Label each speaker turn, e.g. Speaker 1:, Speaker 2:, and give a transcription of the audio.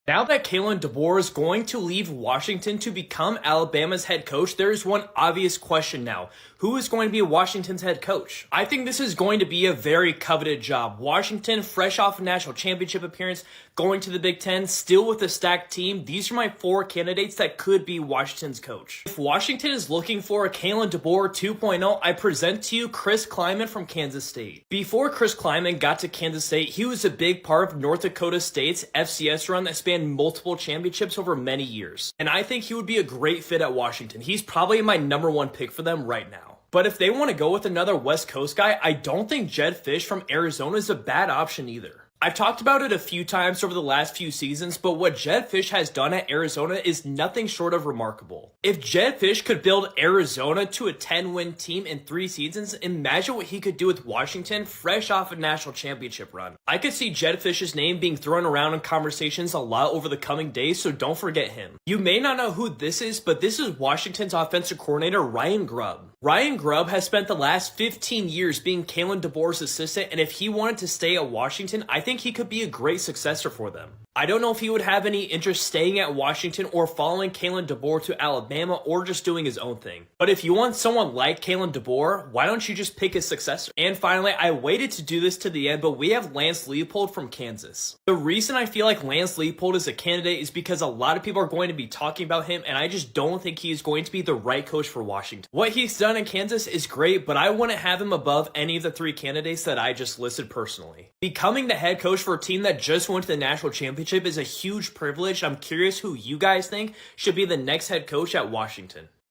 Speaker 1: Now that Kalen DeBoer is going to leave Washington to become Alabama's head coach, there is one obvious question now. Who is going to be Washington's head coach? I think this is going to be a very coveted job. Washington, fresh off a national championship appearance, going to the Big Ten, still with a stacked team. These are my four candidates that could be Washington's coach. If Washington is looking for a Kalen DeBoer 2.0, I present to you Chris Klieman from Kansas State. Before Chris Klieman got to Kansas State, he was a big part of North Dakota State's FCS run that spanned multiple championships over many years. And I think he would be a great fit at Washington. He's probably my number one pick for them right now. But if they want to go with another West Coast guy, I don't think Jedd Fisch from Arizona is a bad option either. I've talked about it a few times over the last few seasons, but what Jedd Fisch has done at Arizona is nothing short of remarkable. If Jedd Fisch could build Arizona to a 10-win team in 3 seasons, imagine what he could do with Washington fresh off a national championship run. I could see Jedd Fisch's name being thrown around in conversations a lot over the coming days, so don't forget him. You may not know who this is, but this is Washington's offensive coordinator, Ryan Grubb. Ryan Grubb has spent the last 15 years being Kalen DeBoer's assistant, and if he wanted to stay at Washington, I think he could be a great successor for them. I don't know if he would have any interest staying at Washington or following Kalen DeBoer to Alabama or just doing his own thing. But if you want someone like Kalen DeBoer, why don't you just pick his successor? And finally, I waited to do this to the end, but we have Lance Leipold from Kansas. The reason I feel like Lance Leipold is a candidate is because a lot of people are going to be talking about him, and I just don't think he is going to be the right coach for Washington. What he's done in Kansas is great, but I wouldn't have him above any of the 3 candidates that I just listed personally. Becoming the head coach for a team that just went to the national championship is a huge privilege. I'm curious who you guys think should be the next head coach at Washington.